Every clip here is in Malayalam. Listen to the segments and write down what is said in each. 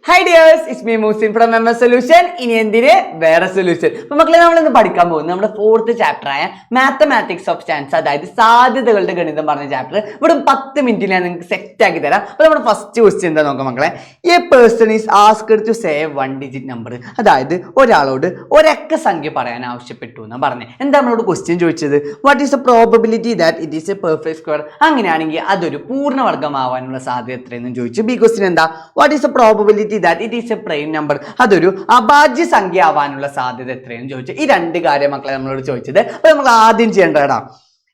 Hi dears, it's me Musin from MS Solution. ഇനി എന്തിന് വേറെ സൊല്യൂഷൻ. അപ്പൊ മക്കളെ നമ്മളിന്ന് പഠിക്കാൻ പോകുന്നത് നമ്മുടെ 4th ചാപ്റ്റർ ആയ മാത്തമാറ്റിക്സ് ഓഫ് ചാൻസ്, അതായത് സാധ്യതകളുടെ ഗണിതം പറഞ്ഞ ചാപ്റ്റർ വെറും 10 മിനിറ്റിൽ ഞാൻ നിങ്ങൾക്ക് സെറ്റ് ആക്കി തരാം. അപ്പൊ നമ്മുടെ ഫസ്റ്റ് ക്വസ്റ്റ്യൻ എന്താ നോക്കാം മക്കളെ. A person is asked to say 1 digit number, അതായത് ഒരാളോട് ഒരക്ക സംഖ്യ പറയാൻ ആവശ്യപ്പെട്ടു എന്നാ പറഞ്ഞത്. എന്താ നമ്മളോട് ക്വസ്റ്റ്യൻ ചോദിച്ചത്? What is the probability that it is A perfect square? അങ്ങനെയാണെങ്കിൽ അതൊരു പൂർണ്ണവർഗമാവാനുള്ള സാധ്യത എത്രയെന്ന് ചോദിച്ചു. ബി ക്വസ്റ്റ്യൻ എന്താ? What is the probability that it is a prime number, അതൊരു അഭാജ്യ സംഖ്യ ആവാനുള്ള സാധ്യത എത്രയെന്ന് ചോദിച്ചു. ഈ രണ്ട് കാര്യം മക്കളെ നമ്മളോട് ചോദിച്ചത്. അപ്പൊ നമ്മൾ ആദ്യം ചെയ്യേണ്ടതാ,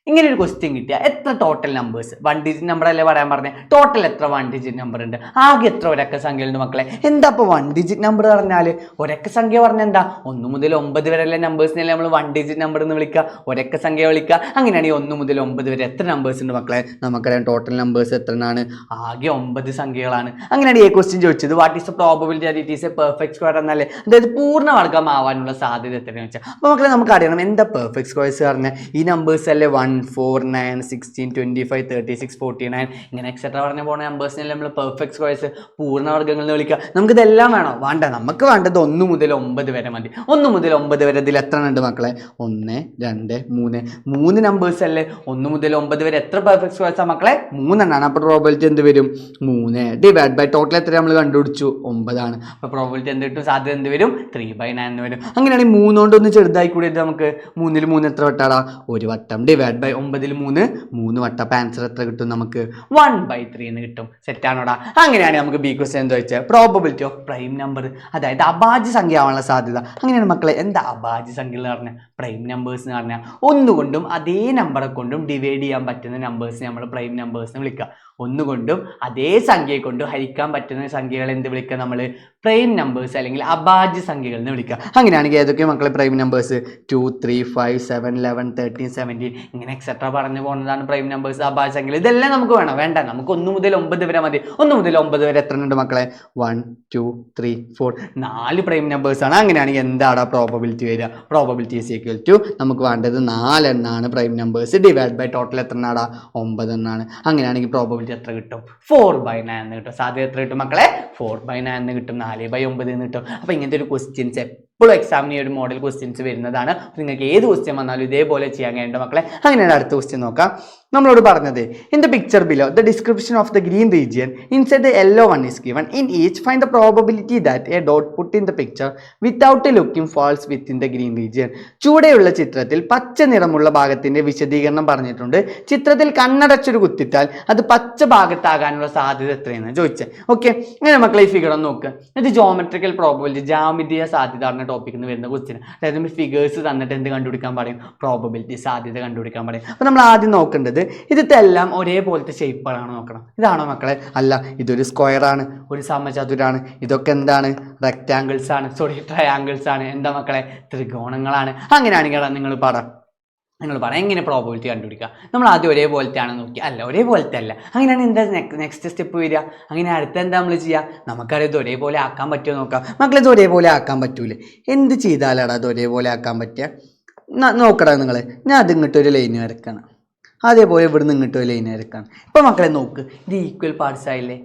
ഇങ്ങനെ ഒരു ക്വസ്റ്റ്യൻ കിട്ടിയ എത്ര ടോട്ടൽ നമ്പേഴ്സ്, 1 ഡിജിറ്റ് നമ്പർ അല്ലേ പറയാൻ പറഞ്ഞത്, ടോട്ടൽ എത്ര 1 ഡിജിറ്റ് നമ്പർ ഉണ്ട്, ആകെ എത്ര ഒരക്ക സംഖ്യ ഉണ്ട് മക്കളെ. എന്താ ഇപ്പൊ 1 ഡിജിറ്റ് നമ്പർ പറഞ്ഞാൽ? ഒരക്ക സംഖ്യ പറഞ്ഞാൽ എന്താ, 1 മുതൽ 9 വരെയുള്ള നമ്പേഴ്സിനല്ലേ നമ്മൾ 1 ഡിജിറ്റ് നമ്പർ എന്ന് വിളിക്കുക, ഒരക്ക സംഖ്യ വിളിക്കുക. അങ്ങനെയാണെങ്കിൽ 1 മുതൽ 9 വരെ എത്ര നമ്പേഴ്സ് ഉണ്ട് മക്കളെ? നമുക്കറിയാം ടോട്ടൽ നമ്പേഴ്സ് എത്രയാണ്, ആകെ 9 സംഖ്യകളാണ്. അങ്ങനെയാണ് ഈ ക്വസ്റ്റ്യൻ ചോദിച്ചത്. What is the probability that it is A perfect square എന്നല്ലേ, അതായത് പൂർണ്ണവർഗമാവാനുള്ള സാധ്യത എത്രയാണെന്ന് വെച്ചാൽ. അപ്പോൾ മക്കളെ നമുക്ക് അറിയണം എന്താ പെർഫെക്റ്റ് സ്ക്വയർസ് പറഞ്ഞാൽ. ഈ നമ്പേഴ്സ് അല്ലേ 1, 4, 9, 16, 25, 36, 49 ഇങ്ങനെ എക്സെട്ര പറഞ്ഞ പോണ നമ്പേഴ്സിനല്ലേ നമ്മൾ പെർഫെക്റ്റ് സ്ക്വയർസ്, പൂർണ്ണവർഗ്ഗങ്ങൾ എന്ന് വിളിക്കുക. നമുക്കിതെല്ലാം വേണോ? വേണ്ട, നമുക്ക് വേണ്ടത് 1 മുതൽ 9 വരെ മതി. 1 മുതൽ 9 വരെ ഇതിൽ എത്ര ഉണ്ട് മക്കളെ? 1, 2, 3 3 നമ്പേഴ്സ് അല്ലേ. 1 മുതൽ 9 വരെ എത്ര പെർഫെക്റ്റ് സ്ക്വയർസാണ് മക്കളെ? 3 എണ്ണമാണ്. അപ്പോൾ പ്രോബബിലിറ്റി എന്ത് വരും? 3 ഡിവൈഡ് ബൈ ടോട്ടൽ എത്ര നമ്മൾ കണ്ടുപിടിച്ചു? 9 ആണ്. അപ്പോൾ പ്രോബബിലിറ്റി എന്ത് കിട്ടും? സാധ്യത എന്ത് വരും? 3/9 എന്ന് വരും. അങ്ങനെയാണെങ്കിൽ 3 കൊണ്ട് ഒന്ന് ചെറുതായി കൂടി നമുക്ക് 3 ൽ 3 എത്ര വട്ടാടാ? ഒരു വട്ടം. ഡിവൈഡ് ബൈ 9 ൽ 3 വട്ടം. അപ്പം ആൻസർ എത്ര കിട്ടും നമുക്ക്? 1/3 എന്ന് കിട്ടും. സെറ്റാണോടാ? അങ്ങനെയാണ് നമുക്ക് ബി ക്വസ്റ്റ്യൻ എന്താ വെച്ചാൽ പ്രോബബിലിറ്റി ഓഫ് പ്രൈം നമ്പർ, അതായത് അഭാജ്യ സംഖ്യ ആവാനുള്ള സാധ്യത. അങ്ങനെയാണ് മക്കളെ. എന്താ അഭാജ്യ സംഖ്യ എന്ന് പറഞ്ഞാൽ? പ്രൈം നമ്പേഴ്സ് എന്ന് പറഞ്ഞാൽ ഒന്നുകൊണ്ടും അതേ നമ്പറെ കൊണ്ടും ഡിവൈഡ് ചെയ്യാൻ പറ്റുന്ന നമ്പേഴ്സിനെ നമ്മൾ പ്രൈം നമ്പേഴ്സ് എന്ന് വിളിക്കുക. ഒന്നുകൊണ്ടും അതേ സംഖ്യയെ കൊണ്ട് ഹരിക്കാൻ പറ്റുന്ന സംഖ്യകൾ എന്ത് വിളിക്കുക? നമ്മൾ പ്രൈം നമ്പേഴ്സ് അല്ലെങ്കിൽ അഭാജ്യ സംഖ്യകൾ എന്ന് വിളിക്കുക. അങ്ങനെയാണെങ്കിൽ ഏതൊക്കെ മക്കളെ പ്രൈം നമ്പേഴ്സ്? 2, 3, 5, 7, 11, 13, 17 ഇങ്ങനെ എക്സെട്ര പറഞ്ഞു പോകുന്നതാണ് പ്രൈം നമ്പേഴ്സ്, അഭാജ്യ സംഖ്യകൾ. ഇതെല്ലാം നമുക്ക് വേണം? വേണ്ട, നമുക്ക് 1 മുതൽ 9 വരെ മതി. 1 മുതൽ 9 വരെ എത്ര ഉണ്ട് മക്കളെ? 1, 2, 3, 4 4 പ്രൈം നമ്പേഴ്സ് ആണ്. അങ്ങനെയാണെങ്കിൽ എന്താണ് പ്രോബബിലിറ്റി വരിക? പ്രോബബിലിറ്റി ഈസ് ഈക്വൽ ടു നമുക്ക് വേണ്ടത് 4 എണ്ണാണ് prime numbers, divide by total എത്ര എണ്ണാടാ? 9 എണ്ണാണ്. അങ്ങനെയാണെങ്കിൽ പ്രോബബിലിറ്റി എത്ര കിട്ടും? 4/9 എന്ന് കിട്ടും. സാധ്യത എത്ര കിട്ടും മക്കളെ? 4/9 എന്ന് കിട്ടും. 4/9 എന്ന് കിട്ടും. അപ്പൊ ഇങ്ങനത്തെ ഒരു ക്വസ്റ്റ്യൻസ് എപ്പോഴും എക്സാമിന് ഒരു മോഡൽ ക്വസ്റ്റ്യൻസ് വരുന്നതാണ്. നിങ്ങൾക്ക് ഏത് ക്വസ്റ്റ്യൻ വന്നാലും ഇതേപോലെ ചെയ്യാൻ കഴിയേണ്ട മക്കളെ. അങ്ങനെയാണ് അടുത്ത ക്വസ്റ്റ്യൻ നോക്കാം. നമ്മളോട് പറഞ്ഞത് in the picture below the description of the green region inside the yellow one is given. In each find the probability that a dot put in the picture without looking falls within the green region. ചുവടെയുള്ള ചിത്രത്തിൽ പച്ച നിറമുള്ള ഭാഗത്തിന്റെ വിശദീകരണം പറഞ്ഞിട്ടുണ്ട്. ചിത്രത്തിൽ കണ്ണടച്ചൊരു കുത്തിട്ടാൽ അത് പച്ച ഭാഗത്താകാനുള്ള സാധ്യത എത്രയെന്ന് ചോദിച്ചത്. ഓക്കെ, അങ്ങനെ മക്കളെ ഈ ഫിഗർ ഒന്ന് നോക്കുക. ഇത് ജോമെട്രിക്കൽ പ്രോബബിലിറ്റി, ജാമിതീയ സാധ്യത ടോപ്പിക്കിൽ നിന്ന് വരുന്ന ക്വസ്റ്റ്യൻ. അതായത് നമ്മൾ ഫിഗേഴ്സ് തന്നിട്ട് എന്ത് കണ്ടുപിടിക്കാൻ പറയും? പ്രോബബിലിറ്റി, സാധ്യത കണ്ടുപിടിക്കാൻ പറയും. അപ്പോൾ നമ്മൾ ആദ്യം നോക്കേണ്ടത് ഇതെല്ലാം ഒരേപോലത്തെ ഷേപ്പുകളാണ് നോക്കണം. ഇതാണോ മക്കളെ? അല്ല, ഇതൊരു സ്ക്വയർ ആണ്, ഒരു സമചതുരാണ്. ഇതൊക്കെ എന്താണ്? റെക്റ്റാങ്കിൾസ് ആണ്, സോറി ട്രയാങ്കിൾസ് ആണ്. എന്താ മക്കളെ? ത്രികോണങ്ങളാണ്. അങ്ങനെയാണെങ്കിൽ നിങ്ങൾ പറയാം എങ്ങനെ പ്രോബബിലിറ്റി കണ്ടുപിടിക്കുക? നമ്മൾ ആദ്യം ഒരേപോലത്തെ ആണ് നോക്കി. അല്ല, ഒരേപോലത്തെ അല്ല. അങ്ങനെയാണ് എന്താ നെക്സ്റ്റ് സ്റ്റെപ്പ് വരിക? അങ്ങനെ അടുത്ത എന്താ നമ്മൾ ചെയ്യുക? നമുക്കറിയാം ഇത് ഒരേപോലെ ആക്കാൻ പറ്റുമോ നോക്കാം. മക്കളെ ഇത് ഒരേപോലെ ആക്കാൻ പറ്റൂലേ? എന്ത് ചെയ്താലാണ് അത് ഒരേപോലെ ആക്കാൻ പറ്റുക? നോക്കടാ നിങ്ങൾ. ഞാൻ അത് ഇങ്ങോട്ടൊരു ലൈന് വരക്കണം, അതേപോലെ ഇവിടെ നിന്ന് ഇങ്ങോട്ടൊരു ലൈന് വരക്കണം. ഇപ്പം മക്കളെ നോക്ക്, ഇത് ഈക്വൽ പാർട്സ് ആയില്ലേ,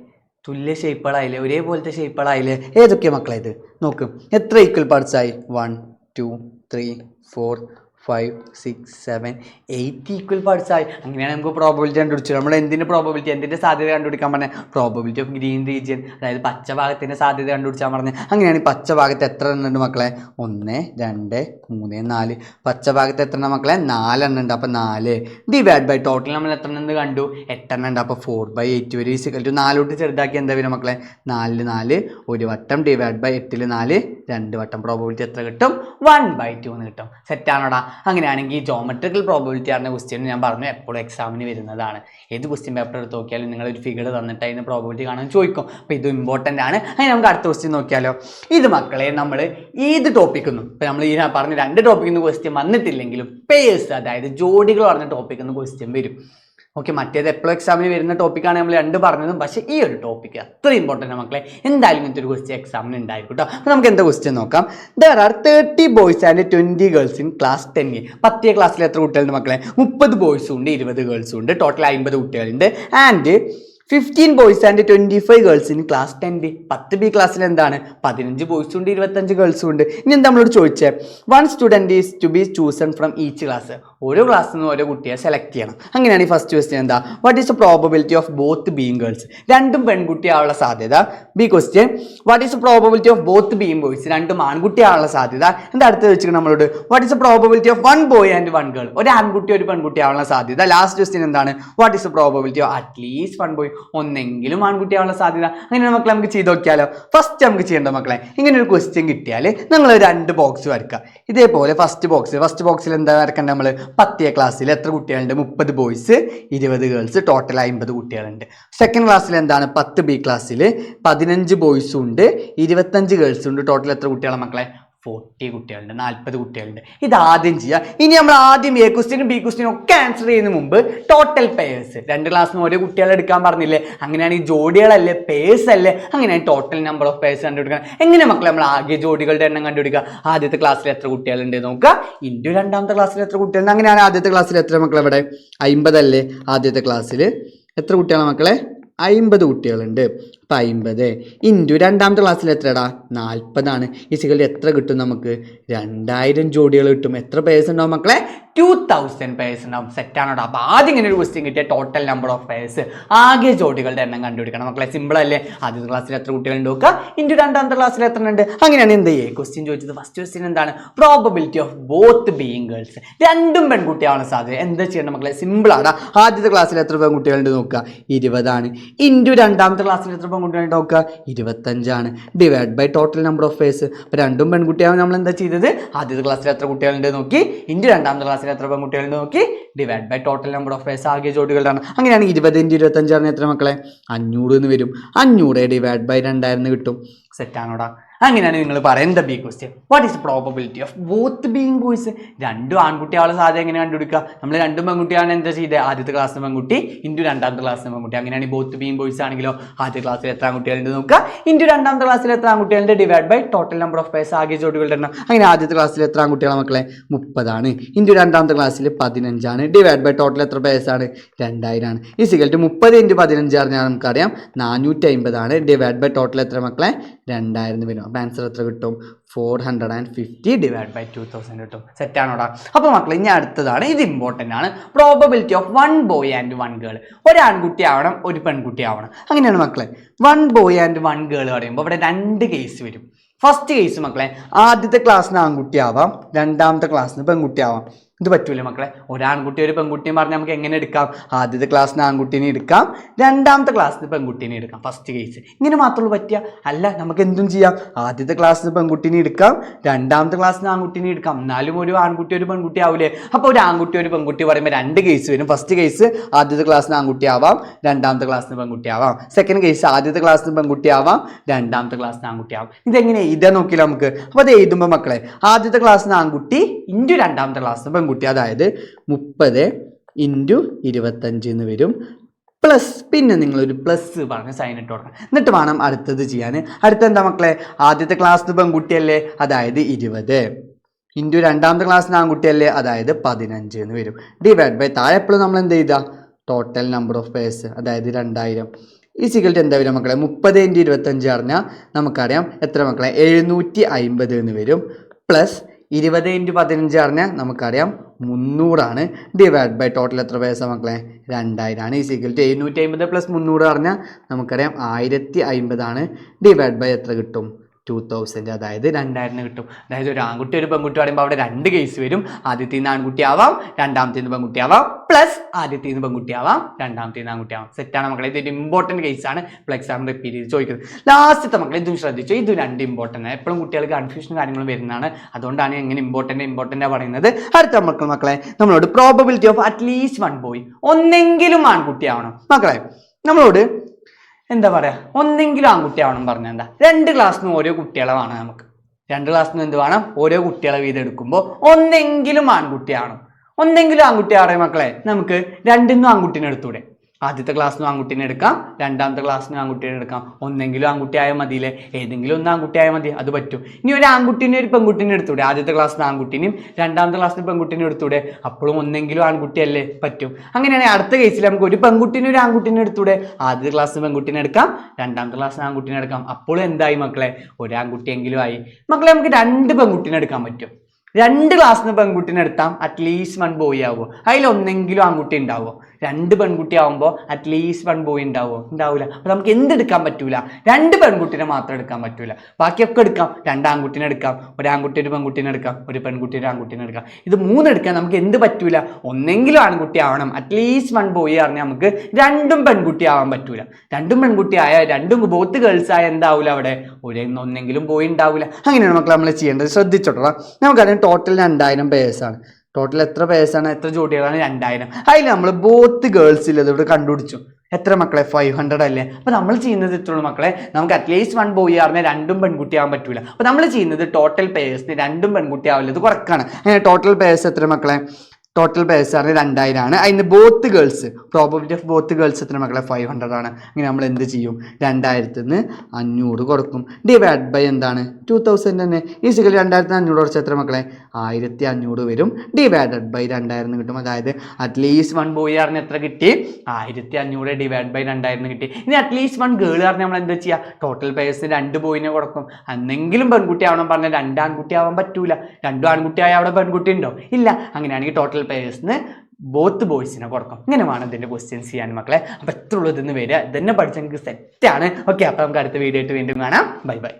തുല്യ ഷേപ്പുകളായില്ലേ, ഒരേപോലത്തെ ഷേപ്പുകളായില്ലേ? ഏതൊക്കെയാണ് മക്കളെ ഇത്? നോക്ക്, എത്ര ഈക്വൽ പാർട്സ് ആയി? 1, 2, 3, 4, 5, 6, 7, 8 ഈക്വൽ പാർട്സ് ആയി. അങ്ങനെയാണ് നമുക്ക് പ്രോബബിലിറ്റി കണ്ടുപിടിച്ചത്. നമ്മൾ എന്തിൻ്റെ പ്രോബബിലിറ്റി, എന്തിൻ്റെ സാധ്യത കണ്ടുപിടിക്കാൻ പറഞ്ഞത്? പ്രോബബിലിറ്റി ഓഫ് ഗ്രീൻ റീജിയൻ, അതായത് പച്ച ഭാഗത്തിൻ്റെ സാധ്യത കണ്ടുപിടിച്ചാൽ പറഞ്ഞത്. അങ്ങനെയാണ് പച്ച ഭാഗത്ത് എത്ര എണ്ണം ഉണ്ട് മക്കളെ? 1, 2, 3, 4 പച്ച ഭാഗത്ത് എത്ര എണ്ണം മക്കളെ? 4 എണ്ണം ഉണ്ട്. അപ്പോൾ 4 ഡിവൈഡ് ബൈ ടോട്ടൽ നമ്മൾ എത്ര എണ്ണം കണ്ടു? 8 എണ്ണം ഉണ്ട്. അപ്പോൾ 4/8 വരെ ഈക്വൽ ടു 4 തൊട്ട് ചെറുതാക്കി എന്താ വരും മക്കളെ? 4 4 ഒരു വട്ടം, ഡിവൈഡ് ബൈ 8 4 2 വട്ടം. പ്രോബബിലിറ്റി എത്ര കിട്ടും? 1/2 എന്ന് കിട്ടും. സെറ്റാണോടാ? അങ്ങനെയാണെങ്കിൽ ജോമെട്രിക്കൽ പ്രോബബിലിറ്റി ആയിരുന്ന ക്വസ്റ്റ്യൻ ഞാൻ പറഞ്ഞു എപ്പോഴും എക്സാമിന് വരുന്നതാണ്. ഏത് ക്വസ്റ്റ്യൻ പേപ്പർ എടുത്ത് നോക്കിയാലും നിങ്ങളൊരു ഫിഗർ തന്നിട്ട് അതിന് പ്രോബബിലിറ്റി കാണാൻ ചോദിക്കും. അപ്പോൾ ഇത് ഇമ്പോർട്ടൻ്റ് ആണ്. അങ്ങനെ നമുക്ക് അടുത്ത ക്വസ്റ്റ്യൻ നോക്കിയാലോ. ഇത് മക്കളെ നമ്മൾ ഏത് ടോപ്പിക്കൊന്നും, ഇപ്പോൾ നമ്മൾ ഈ പറഞ്ഞ 2 ടോപ്പിക്കിൽ നിന്ന് ക്വസ്റ്റ്യൻ വന്നിട്ടില്ലെങ്കിലും പേഴ്സ്, അതായത് ജോഡികൾ പറഞ്ഞ ടോപ്പിക്കിൽ നിന്ന് ക്വസ്റ്റ്യൻ വരും. ഓക്കെ, മറ്റേത് എപ്പോഴും എക്സാമിന് വരുന്ന ടോപ്പിക്കാണ് നമ്മൾ 2 പറഞ്ഞതും. പക്ഷേ ഈ ഒരു ടോപ്പിക്ക് അത്ര ഇമ്പോർട്ടൻ്റ് മക്കളെ. എന്തായാലും ഇങ്ങനത്തെ ഒരു ക്വസ്റ്റ്യൻ എക്സാമിന് ഉണ്ടായിരിക്കും കേട്ടോ. അപ്പോൾ നമുക്ക് എന്താ ക്വസ്റ്റ്യൻ നോക്കാം. There are 30 boys and 20 girls in class 10A. 10 ക്ലാസ്സിൽ എത്ര കുട്ടികളുണ്ട് മക്കളെ? 30 ബോയ്സും ഉണ്ട്, 20 ഗേൾസും ഉണ്ട്. ടോട്ടൽ 50 കുട്ടികളുണ്ട്. And 15 boys and 25 girls in class 10B. 10B ക്ലാസ്സിൽ എന്താണ് 15 ബോയ്സും ഉണ്ട് 25 ഗേൾസും ഉണ്ട്. ഇനി എന്താ നമ്മളോട് ചോദിച്ചേ, 1 student is to be chosen from each class. ഓരോ ക്ലാസ്സിൽ നിന്ന് ഓരോ കുട്ടിയെ സെലക്ട് ചെയ്യണം. അങ്ങനെയാണ് ഈ ഫസ്റ്റ് ക്വസ്റ്റ്യൻ എന്താ, what is the probability of both being girls. രണ്ടും പെൺകുട്ടിയാവാനുള്ള സാധ്യത. B question, what is the probability of both being boys. രണ്ടും ആൺകുട്ടിയാവാനുള്ള സാധ്യത. എന്താ അടുത്ത് വെച്ചിട്ട് നമ്മളോട്, what is the probability of 1 boy and 1 girl. ഒരു ആൺകുട്ടി ഒരു പെൺകുട്ടി ആവാനുള്ള സാധ്യത. ലാസ്റ്റ് ക്വസ്റ്റ്യൻ എന്താണ്, what is the probability of അറ്റ്ലീസ്റ്റ് 1 ബോയ്. ഒന്നെങ്കിലും ആൺകുട്ടിയാവാനുള്ള സാധ്യത. അങ്ങനെ മക്കളെ നമുക്ക് ചെയ്ത് നോക്കിയാലോ. ഫസ്റ്റ് നമുക്ക് ചെയ്യേണ്ട മക്കളെ, ഇങ്ങനെ ഒരു ക്വസ്റ്റ്യൻ കിട്ടിയാൽ നിങ്ങൾ 2 ബോക്സ് വരക്കുക. ഇതേപോലെ ഫസ്റ്റ് ബോക്സിൽ എന്താ വരക്കേണ്ടത്, നമ്മൾ 10th ക്ലാസ്സിൽ എത്ര കുട്ടികളുണ്ട്, 30 ബോയ്സ് 20 ഗേൾസ്, ടോട്ടൽ 50 കുട്ടികളുണ്ട്. സെക്കൻഡ് ക്ലാസ്സിൽ എന്താണ് 10B ക്ലാസ്സിൽ 15 ബോയ്സും ഉണ്ട് 25 ഗേൾസും ഉണ്ട്, ടോട്ടൽ എത്ര കുട്ടികളാണ് മക്കളെ, 40 കുട്ടികളുണ്ട്, 40 കുട്ടികളുണ്ട്. ഇത് ആദ്യം ചെയ്യുക. ഇനി നമ്മൾ ആദ്യം A ക്വസ്റ്റ്യനും B ക്വസ്റ്റ്യനും ഒക്കെ ആൻസർ ചെയ്യുന്ന മുമ്പ് ടോട്ടൽ പേഴ്സ് 2 ക്ലാസ്സിന് ഓരോ കുട്ടികളെ എടുക്കാൻ പറഞ്ഞില്ലേ, അങ്ങനെയാണെങ്കിൽ ജോഡികളല്ലേ പേഴ്സ് അല്ലേ, അങ്ങനെയാണ് ടോട്ടൽ നമ്പർ ഓഫ് പേഴ്സ് കണ്ടുപിടിക്കണം. എങ്ങനെ മക്കളെ നമ്മൾ ആകെ ജോഡികളുടെ എണ്ണം കണ്ടുപിടിക്കുക, ആദ്യത്തെ ക്ലാസ്സിൽ എത്ര കുട്ടികളുണ്ട് നോക്കുക ഇൻറ്റു രണ്ടാമത്തെ ക്ലാസ്സിൽ എത്ര കുട്ടികളുണ്ട്. അങ്ങനെയാണ് ആദ്യത്തെ ക്ലാസ്സിൽ എത്ര മക്കളെ, ഇവിടെ 50 അല്ലേ, ആദ്യത്തെ ക്ലാസ്സിൽ എത്ര കുട്ടികളാണ് മക്കളെ, 50 കുട്ടികളുണ്ട്. അപ്പം 50 ഇൻറ്റു രണ്ടാമത്തെ ക്ലാസ്സിൽ എത്രടാ, 40 ഈസിക്കൽ എത്ര കിട്ടും നമുക്ക്, 2000 ജോഡികൾ കിട്ടും. എത്ര പേഴ്സ് ഉണ്ടാവും മക്കളെ, 2000 പേഴ്സ് ഉണ്ടാവും. സെറ്റാണോ? അപ്പോൾ ആദ്യം ഇങ്ങനെ ഒരു ക്വസ്റ്റ്യൻ കിട്ടിയ ടോട്ടൽ നമ്പർ ഓഫ് പേഴ്സ്, ആകെ ജോഡികളുടെ എണ്ണം കണ്ടുപിടിക്കണം മക്കളെ. സിമ്പിൾ അല്ലേ. ആദ്യത്തെ ക്ലാസ്സിൽ എത്ര കുട്ടികളുണ്ട് നോക്കുക ഇൻറ്റു രണ്ടാമത്തെ ക്ലാസ്സിൽ എത്ര ഉണ്ട്. അങ്ങനെയാണ് എന്ത് ചെയ്യുക ക്വസ്റ്റ്യൻ ചോദിച്ചത്. ഫസ്റ്റ് ക്വസ്റ്റ്യൻ എന്താണ്, probability of both being girls. രണ്ടും പെൺകുട്ടിയാണ് സാധ്യത. എന്താ ചെയ്യേണ്ടത് മക്കളെ, സിമ്പിൾ ആണ്. ആദ്യത്തെ ക്ലാസ്സിൽ എത്ര പെൺകുട്ടികളുണ്ട് നോക്കുക, 20 ഇൻറ്റു രണ്ടാമത്തെ ക്ലാസ്സിൽ എത്ര പെൺകുട്ടികളുണ്ട് നോക്കുക, 25 divide by total number of pairs. അപ്പോൾ രണ്ടും പെൺകുട്ടിയാവും. നമ്മൾ എന്താ ചെയ്തത്, ആദ്യത്തെ ക്ലാസ്സിൽ എത്ര കുട്ടികളുണ്ട് നോക്കി ഇൻറ്റു രണ്ടാമത്തെ ക്ലാസ്സിൽ എത്ര പെൺകുട്ടികളുണ്ട് നോക്കി divide by total number of pairs, ആകെ ജോഡികളുടെ. അങ്ങനെയാണ് 20 ഇൻറ്റു 25 എത്ര മക്കളെ, 500 എന്ന് വരും. 500 ഡിവൈഡ് ബൈ 2000 കിട്ടും. സെറ്റാണോടാ? അങ്ങനെയാണ് നിങ്ങൾ പറയുന്നത്. B question, what is probability of both being boys. രണ്ടും ആൺകുട്ടിയാളെ സാധ്യത എങ്ങനെ കണ്ടുപിടിക്കുക, നമ്മൾ രണ്ടും പെൺകുട്ടിയാണ് എന്താ ചെയ്തത്, ആദ്യത്തെ ക്ലാസ്സിന് പെൺകുട്ടി ഇൻറ്റു രണ്ടാമത്തെ ക്ലാസ്സിന് പെൺകുട്ടി. അങ്ങനെയാണ് ബോത്ത് ബീയിങ് ബോയ്സ് ആണെങ്കിലോ ആദ്യത്തെ ക്ലാസ്സിൽ എത്ര ആൺകുട്ടികളുണ്ട് നോക്കുക ഇൻറ്റു രണ്ടാമത്തെ ക്ലാസ്സിൽ എത്ര ആൺകുട്ടികളുണ്ട് divide by total number of pairs, ആകെ ജോഡികളുടെ എണ്ണം. അങ്ങനെ ആദ്യത്തെ ക്ലാസ്സിൽ എത്ര ആൺകുട്ടികളാണ് മക്കളെ, 30 ഇൻറ്റു രണ്ടാമത്തെ ക്ലാസ്സിൽ 15 ഡിവൈഡ് ബൈ ടോട്ടൽ എത്ര പേഴ്സാണ്, 2000 ഈസിക്കൽ ടു 30 ഇൻറ്റു 15 പറഞ്ഞാൽ നമുക്കറിയാം 450 ഡിവൈഡ് ബൈ ടോട്ടൽ എത്ര മക്കളെ, 2000 വരും. അപ്പോൾ ആൻസർ എത്ര കിട്ടും, 450 ഡിവൈഡ് ബൈ 2000 കിട്ടും. സെറ്റാണോടാ? അപ്പോൾ മക്കളെ ഇനി അടുത്തതാണ്, ഇത് ഇമ്പോർട്ടൻ്റ് ആണ്. Probability of 1 boy and 1 girl. ഒരു ആൺകുട്ടി ആവണം ഒരു പെൺകുട്ടി ആവണം. അങ്ങനെയാണ് മക്കളെ. 1 ബോയ് ആൻഡ് 1 ഗേൾ പറയുമ്പോൾ ഇവിടെ 2 കേസ് വരും. ഫസ്റ്റ് കേസ് മക്കളെ, ആദ്യത്തെ ക്ലാസ്സിന് ആൺകുട്ടി ആവാം, രണ്ടാമത്തെ ക്ലാസ്സിന് പെൺകുട്ടി ആവാം. ഇത് പറ്റൂല മക്കളെ. ഒരാൺകുട്ടി ഒരു പെൺകുട്ടിയും പറഞ്ഞാൽ നമുക്ക് എങ്ങനെ എടുക്കാം, ആദ്യത്തെ ക്ലാസ്സിന് ആൺകുട്ടീനെ എടുക്കാം, രണ്ടാമത്തെ ക്ലാസ്സിന് പെൺകുട്ടീനെ എടുക്കാം. ഫസ്റ്റ് കേസ് ഇങ്ങനെ മാത്രമേ പറ്റുക. അല്ല, നമുക്ക് എന്തും ചെയ്യാം. ആദ്യത്തെ ക്ലാസ്സിന് പെൺകുട്ടീനെ എടുക്കാം, രണ്ടാമത്തെ ക്ലാസ്സിന് ആൺകുട്ടീനെ എടുക്കാം. എന്നാലും ഒരു ആൺകുട്ടി ഒരു പെൺകുട്ടി ആവില്ലേ. അപ്പോൾ ഒരു ആൺകുട്ടി ഒരു പെൺകുട്ടി പറയുമ്പോൾ 2 കേസ് വരും. ഫസ്റ്റ് കേസ് ആദ്യത്തെ ക്ലാസ്സിന് ആൺകുട്ടി ആവാം, രണ്ടാമത്തെ ക്ലാസ്സിന് പെൺകുട്ടി ആവാം. സെക്കൻഡ് കേസ് ആദ്യത്തെ ക്ലാസ്സിന് പെൺകുട്ടി ആവാം, രണ്ടാമത്തെ ക്ലാസ്സിന് ആൺകുട്ടി ആവാം. ഇതെങ്ങനെ എഴുതാൻ നോക്കിയില്ല നമുക്ക്. അപ്പോൾ അത് എഴുതുമ്പോൾ മക്കളെ, ആദ്യത്തെ ക്ലാസ്സിന് ആൺകുട്ടി ഇൻറ്റു രണ്ടാമത്തെ ക്ലാസ്സിന് പെൺകുട്ടി, അതായത് 30 ഇൻറ്റു 25 എന്ന് വരും. പ്ലസ് പിന്നെ നിങ്ങളൊരു പ്ലസ് പറഞ്ഞ് സൈൻ ഇട്ട് കൊടുക്കണം. എന്നിട്ട് വേണം അടുത്തത് ചെയ്യാൻ. അടുത്ത എന്താ മക്കളെ, ആദ്യത്തെ ക്ലാസ്സിന് പെൺകുട്ടിയല്ലേ, അതായത് 20 ഇൻറ്റു രണ്ടാമത്തെ ക്ലാസ്സിന് ആൺകുട്ടിയല്ലേ, അതായത് 15 എന്ന് വരും. ഡിവൈഡ് ബൈ താഴെ എപ്പോഴും നമ്മൾ എന്ത് ചെയ്താൽ ടോട്ടൽ നമ്പർ ഓഫ് പേഴ്സ്, അതായത് 2000 ഈസിക്കൽ ടു എന്താ വരും മക്കളെ, 30 ഇൻറ്റു 25 പറഞ്ഞാൽ നമുക്കറിയാം എത്ര മക്കളെ, 750 എന്ന് വരും. പ്ലസ് 20 ഇൻറ്റു 15 പറഞ്ഞാൽ നമുക്കറിയാം 300 ഡിവൈഡ് ബൈ ടോട്ടൽ എത്ര പേഴ്സാ മക്കളെ, 2000 ഈസിക്കൽ ടു 750 പ്ലസ് 300 പറഞ്ഞാൽ നമുക്കറിയാം 1050 ഡിവൈഡ് ബൈ എത്ര കിട്ടും, 2000, അതായത് 2000 കിട്ടും. അതായത് ഒരു ആൺകുട്ടി ഒരു പെൺകുട്ടി പറയുമ്പോൾ അവിടെ 2 കേസ് വരും. ആദ്യത്തിൽ നിന്ന് ആൺകുട്ടി ആവാം, രണ്ടാമത്തിൽ നിന്ന് പെൺകുട്ടി ആവാം, പ്ലസ് ആദ്യത്തിൽ നിന്ന് പെൺകുട്ടി ആവാം, രണ്ടാമത്തിൽ നിന്ന് ആൺകുട്ടി ആവാം. സെറ്റാണ് മക്കളെ. ഇതൊരു ഇമ്പോർട്ടൻറ്റ് കേസാണ്. ഇപ്പോൾ എക്സാം റിപ്പീറ്റ് ചെയ്ത് ചോദിക്കുന്നത്. ലാസ്റ്റത്തെ മക്കളെ ഇതും ശ്രദ്ധിച്ചു. ഇത് 2 ഇമ്പോർട്ടൻ്റ് ആണ്. എപ്പോഴും കുട്ടികൾക്ക് കൺഫ്യൂഷൻ കാര്യങ്ങൾ വരുന്നതാണ്. അതുകൊണ്ടാണ് എങ്ങനെ ഇമ്പോർട്ടൻ്റ് പറയുന്നത്. അടുത്ത മക്കളെ നമ്മളോട് പ്രോബബിലിറ്റി ഓഫ് അറ്റ്ലീസ്റ്റ് 1 ബോയ്, ഒന്നെങ്കിലും ആൺകുട്ടി ആവണം മക്കളെ. നമ്മളോട് എന്താ പറയുക, ഒന്നെങ്കിലും ആൺകുട്ടി ആവണം പറഞ്ഞാൽ എന്താ, 2 ക്ലാസ്സിന് ഓരോ കുട്ടികളെ വേണം നമുക്ക്. 2 ക്ലാസ്സിന് എന്ത് വേണം, ഓരോ കുട്ടികളെ വീതം എടുക്കുമ്പോൾ ഒന്നെങ്കിലും ആൺകുട്ടി ആവണം. ഒന്നെങ്കിലും ആൺകുട്ടി ആവണേ മക്കളെ, നമുക്ക് 2 ആൺകുട്ടീനെ എടുത്തൂടെ. ആദ്യത്തെ ക്ലാസ്സിനും ആൺകുട്ടീനെ എടുക്കാം, രണ്ടാമത്തെ ക്ലാസ്സിനും ആൺകുട്ടീനെ എടുക്കാം. ഒന്നെങ്കിലും ആൺകുട്ടിയായാൽ മതിയില്ലേ, ഏതെങ്കിലും ഒന്ന് ആൺകുട്ടിയായാൽ മതി, അത് പറ്റും. ഇനി ഒരു ആൺകുട്ടീനെ ഒരു പെൺകുട്ടീനെ എടുത്തൂടെ, ആദ്യത്തെ ക്ലാസ്സിന് ആൺകുട്ടീനും രണ്ടാമത്തെ ക്ലാസ്സിന് പെൺകുട്ടീനെ എടുത്തൂടെ, അപ്പോഴും ഒന്നെങ്കിലും ആൺകുട്ടിയല്ലേ, പറ്റും. അങ്ങനെയാണെങ്കിൽ അടുത്ത കേസിൽ നമുക്ക് ഒരു പെൺകുട്ടീനെ ഒരു ആൺകുട്ടീനെ എടുത്തൂടെ, ആദ്യത്തെ ക്ലാസ്സിന് പെൺകുട്ടീനെ എടുക്കാം, രണ്ടാമത്തെ ക്ലാസ്സിന് ആൺകുട്ടീനെ എടുക്കാം. അപ്പോഴും എന്തായി മക്കളെ, ഒരു ആൺകുട്ടിയെങ്കിലും ആയി. മക്കളെ നമുക്ക് രണ്ട് പെൺകുട്ടീനെ എടുക്കാൻ പറ്റും. രണ്ട് ക്ലാസ്സിന് പെൺകുട്ടീനെ എടുത്താൽ അറ്റ്ലീസ്റ്റ് 1 ബോയ് ആവുമോ, അതിലൊന്നെങ്കിലും ആൺകുട്ടി ഉണ്ടാവുമോ? രണ്ട് പെൺകുട്ടി ആവുമ്പോൾ അറ്റ്ലീസ്റ്റ് 1 ബോയ് ഉണ്ടാവില്ല. അപ്പൊ നമുക്ക് എന്തെടുക്കാൻ പറ്റൂല, രണ്ട് പെൺകുട്ടീനെ മാത്രം എടുക്കാൻ പറ്റൂല. ബാക്കിയൊക്കെ എടുക്കാം, രണ്ട് ആൺകുട്ടീനെ എടുക്കാം, ഒരു ആൺകുട്ടി ഒരു പെൺകുട്ടീനെ എടുക്കാം, ഒരു പെൺകുട്ടി ഒരു ആൺകുട്ടീനെ എടുക്കാം. ഇത് 3 എടുക്കാൻ നമുക്ക് എന്ത് പറ്റൂല, ഒന്നെങ്കിലും ആൺകുട്ടി ആവണം, അറ്റ്ലീസ്റ്റ് 1 ബോയ് പറഞ്ഞാൽ നമുക്ക് രണ്ടും പെൺകുട്ടി ആവാൻ പറ്റൂല. രണ്ടും പെൺകുട്ടി ആയാൽ രണ്ടും ബോത്ത് ഗേൾസ് ആയ എന്താവില്ല, അവിടെ ഒന്നെങ്കിലും ബോയ് ഉണ്ടാവില്ല. അങ്ങനെയാണ് മക്കൾ നമ്മൾ ചെയ്യേണ്ടത്, ശ്രദ്ധിച്ചോട്ടോ. നമുക്കറിയാം ടോട്ടൽ 2000 പേഴ്സാണ്. ടോട്ടൽ എത്ര പേഴ്സാണ്, എത്ര ജോഡികളാണ്? 2000. അതിൽ നമ്മൾ ബോത്ത് ഗേൾസിൽ ഇവിടെ കണ്ടുപിടിച്ചു. എത്ര മക്കളെ? 500 അല്ലേ. അപ്പൊ നമ്മൾ ചെയ്യുന്നത് ഇത്രയുള്ളൂ മക്കളെ, നമുക്ക് അറ്റ്ലീസ്റ്റ് 1 ബോയ് പറഞ്ഞാൽ രണ്ടും പെൺകുട്ടി ആവാൻ പറ്റൂല. അപ്പൊ നമ്മൾ ചെയ്യുന്നത് ടോട്ടൽ പേഴ്സിന് രണ്ടും പെൺകുട്ടി ആവില്ല, ഇത് കുറക്കാണ്. അങ്ങനെ ടോട്ടൽ പേഴ്സ് എത്ര മക്കളെ? ടോട്ടൽ പേഴ്സ് ആണ് 2000 ആണ്. അതിന് both girls, probability of both girls എത്ര മക്കളെ? 500 ആണ്. അങ്ങനെ നമ്മൾ എന്ത് ചെയ്യും? 2000 500 കൊടുക്കും, ഡിവൈഡ് ബൈ എന്താണ്? 2000 തന്നെ. ഈസിക്കൽ 2500 കുറച്ച് എത്ര മക്കളെ? 1500 വരും, ഡിവൈഡഡ് ബൈ 2000 കിട്ടും. അതായത് അറ്റ്ലീസ്റ്റ് 1 ബോയ് പറഞ്ഞ എത്ര കിട്ടി? 1500 ഡിവൈഡ് ബൈ 2000 കിട്ടി. ഇനി അറ്റ്ലീസ്റ്റ് 1 ഗേൾ പറഞ്ഞാൽ നമ്മൾ എന്താ ചെയ്യുക? ടോട്ടൽ പേഴ്സിന് 2 ബോയിനെ കൊടുക്കും. അന്നെങ്കിലും പെൺകുട്ടി ആവണം പറഞ്ഞാൽ 2 ആൺകുട്ടി ആവാൻ പറ്റൂല. 2 ആൺകുട്ടി ആയാൽ അവിടെ പെൺകുട്ടി ഉണ്ടോ? ഇല്ല. അങ്ങനെയാണെങ്കിൽ ടോട്ടൽ പേഴ്സിന് ബോത്ത് ബോയ്സിനെ കൊടുക്കും. ഇങ്ങനെ വേണം ഇതിന്റെ ക്വസ്റ്റ്യൻസ് ചെയ്യാൻ മക്കളെ. അപ്പൊ എത്ര ഉള്ളതെന്ന് വരിക, ഇതന്നെ പഠിച്ച നിങ്ങൾക്ക് സെറ്റാണ്. ഓക്കെ, അപ്പൊ നമുക്ക് അടുത്ത വീഡിയോ ആയിട്ട് വീണ്ടും കാണാം. Bye bye.